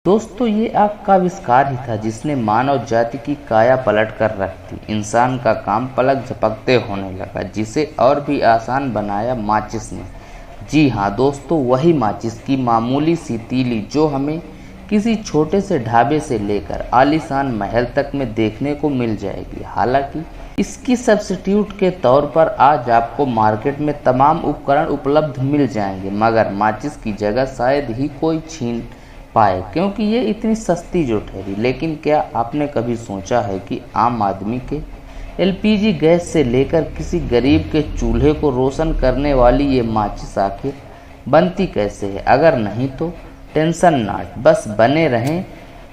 दोस्तों, ये आग का आविष्कार ही था जिसने मानव जाति की काया पलट कर रख दी। इंसान का काम पलक झपकते होने लगा, जिसे और भी आसान बनाया माचिस ने। जी हाँ दोस्तों, वही माचिस की मामूली सी तीली जो हमें किसी छोटे से ढाबे से लेकर आलीशान महल तक में देखने को मिल जाएगी। हालांकि इसकी सब्स्टिट्यूट के तौर पर आज आपको मार्केट में तमाम उपकरण उपलब्ध मिल जाएंगे, मगर माचिस की जगह शायद ही कोई छीन पाए, क्योंकि ये इतनी सस्ती जो ठहरी। लेकिन क्या आपने कभी सोचा है कि आम आदमी के एलपीजी गैस से लेकर किसी गरीब के चूल्हे को रोशन करने वाली ये माचिस आखिर बनती कैसे है? अगर नहीं तो टेंशन नाट, बस बने रहें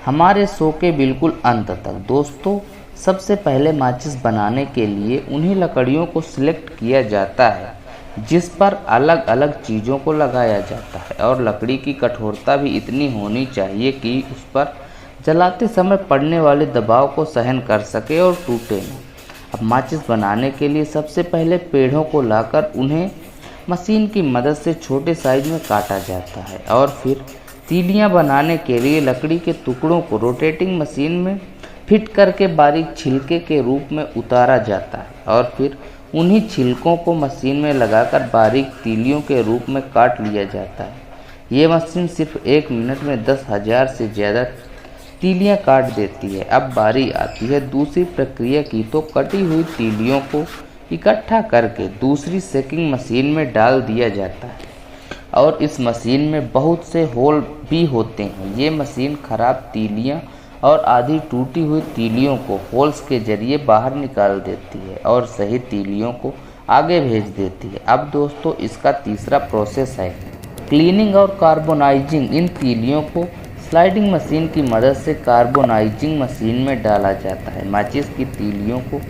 हमारे शो के बिल्कुल अंत तक। दोस्तों, सबसे पहले माचिस बनाने के लिए उन्हीं लकड़ियों को सिलेक्ट किया जाता है जिस पर अलग अलग चीज़ों को लगाया जाता है, और लकड़ी की कठोरता भी इतनी होनी चाहिए कि उस पर जलाते समय पड़ने वाले दबाव को सहन कर सके और टूटे नहीं। अब माचिस बनाने के लिए सबसे पहले पेड़ों को लाकर उन्हें मशीन की मदद से छोटे साइज में काटा जाता है, और फिर तीलियां बनाने के लिए लकड़ी के टुकड़ों को रोटेटिंग मशीन में फिट करके बारीक छिलके के रूप में उतारा जाता है, और फिर उन्हीं छिलकों को मशीन में लगाकर बारीक तीलियों के रूप में काट लिया जाता है। ये मशीन सिर्फ 1 मिनट में 10,000 से ज़्यादा तीलियां काट देती है। अब बारी आती है दूसरी प्रक्रिया की, तो कटी हुई तीलियों को इकट्ठा करके दूसरी सेकिंग मशीन में डाल दिया जाता है, और इस मशीन में बहुत से होल भी होते हैं। ये मशीन खराब तीलियां और आधी टूटी हुई तीलियों को होल्स के जरिए बाहर निकाल देती है और सही तीलियों को आगे भेज देती है। अब दोस्तों, इसका तीसरा प्रोसेस है क्लीनिंग और कार्बोनाइजिंग। इन तीलियों को स्लाइडिंग मशीन की मदद से कार्बोनाइजिंग मशीन में डाला जाता है। माचिस की तीलियों को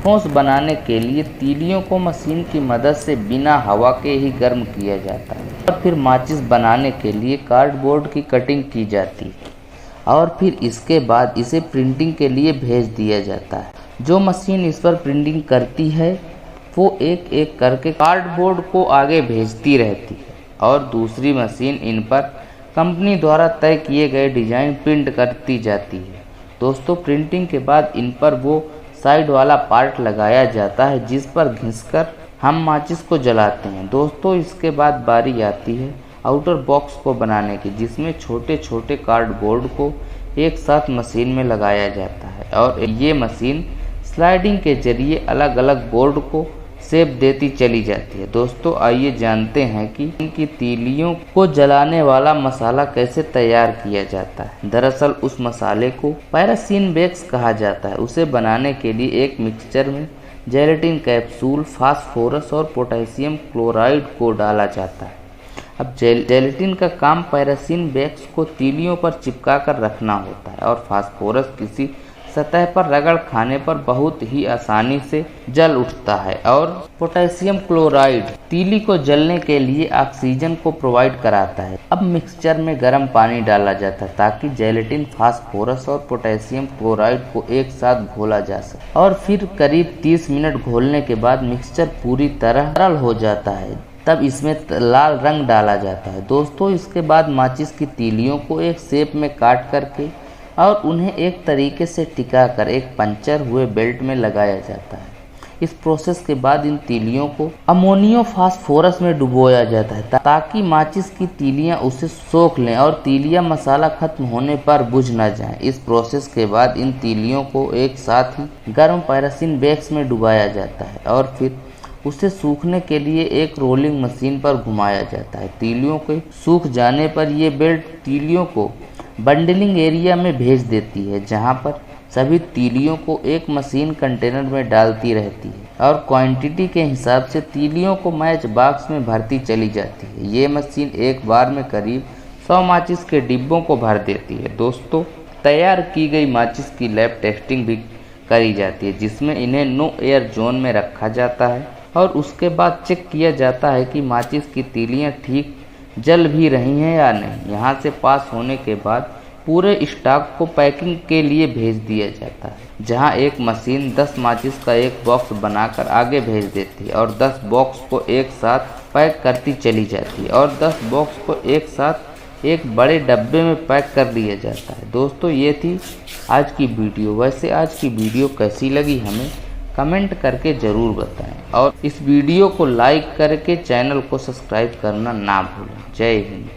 ठोस बनाने के लिए तीलियों को मशीन की मदद से बिना हवा के ही गर्म किया जाता है, और फिर माचिस बनाने के लिए कार्डबोर्ड की कटिंग की जाती है, और फिर इसके बाद इसे प्रिंटिंग के लिए भेज दिया जाता है। जो मशीन इस पर प्रिंटिंग करती है वो एक एक करके कार्डबोर्ड को आगे भेजती रहती है, और दूसरी मशीन इन पर कंपनी द्वारा तय किए गए डिज़ाइन प्रिंट करती जाती है। दोस्तों, प्रिंटिंग के बाद इन पर वो साइड वाला पार्ट लगाया जाता है जिस पर घिसकर हम माचिस को जलाते हैं। दोस्तों, इसके बाद बारी आती है आउटर बॉक्स को बनाने की, जिसमें छोटे छोटे कार्डबोर्ड को एक साथ मशीन में लगाया जाता है, और ये मशीन स्लाइडिंग के जरिए अलग अलग बोर्ड को शेप देती चली जाती है। दोस्तों, आइए जानते हैं कि इनकी तीलियों को जलाने वाला मसाला कैसे तैयार किया जाता है। दरअसल उस मसाले को पैराफिन वैक्स कहा जाता है। उसे बनाने के लिए एक मिक्सचर में जेलेटिन कैप्सूल, फास्फोरस और पोटेशियम क्लोराइड को डाला जाता है। अब जेलेटिन का काम पैराफिन वैक्स को तीलियों पर चिपका कर रखना होता है, और फास्फोरस किसी सतह पर रगड़ खाने पर बहुत ही आसानी से जल उठता है, और पोटेशियम क्लोराइड तीली को जलने के लिए ऑक्सीजन को प्रोवाइड कराता है। अब मिक्सचर में गर्म पानी डाला जाता है ताकि जेलेटिन, फास्फोरस और पोटेशियम क्लोराइड को एक साथ घोला जा सके, और फिर करीब 30 मिनट घोलने के बाद मिक्सचर पूरी तरह तरल हो जाता है। तब इसमें लाल रंग डाला जाता है। दोस्तों, इसके बाद माचिस की तीलियों को एक शेप में काट करके और उन्हें एक तरीके से टिकाकर एक पंचर हुए बेल्ट में लगाया जाता है। इस प्रोसेस के बाद इन तीलियों को अमोनियो फास्फोरस में डुबोया जाता है ताकि माचिस की तीलियां उसे सोख लें और तीलियां मसाला खत्म होने पर बुझ न जाएं। इस प्रोसेस के बाद इन तीलियों को एक साथ ही गर्म पैराफिन वैक्स में डुबाया जाता है, और फिर उसे सूखने के लिए एक रोलिंग मशीन पर घुमाया जाता है। तीलियों के सूख जाने पर ये बेल्ट तीलियों को बंडलिंग एरिया में भेज देती है, जहां पर सभी तीलियों को एक मशीन कंटेनर में डालती रहती है, और क्वांटिटी के हिसाब से तीलियों को मैच बॉक्स में भरती चली जाती है। ये मशीन एक बार में करीब 100 माचिस के डिब्बों को भर देती है। दोस्तों, तैयार की गई माचिस की लैब टेस्टिंग भी करी जाती है, जिसमें इन्हें नो एयर जोन में रखा जाता है, और उसके बाद चेक किया जाता है कि माचिस की तीलियां ठीक जल भी रही हैं या नहीं। यहाँ से पास होने के बाद पूरे स्टॉक को पैकिंग के लिए भेज दिया जाता है, जहाँ एक मशीन 10 माचिस का एक बॉक्स बनाकर आगे भेज देती है, और 10 बॉक्स को एक साथ पैक करती चली जाती है, और 10 बॉक्स को एक साथ एक बड़े डब्बे में पैक कर लिया जाता है। दोस्तों ये थी आज की वीडियो। वैसे आज की वीडियो कैसी लगी हमें कमेंट करके ज़रूर बताएं और इस वीडियो को लाइक करके चैनल को सब्सक्राइब करना ना भूलें। जय हिंद।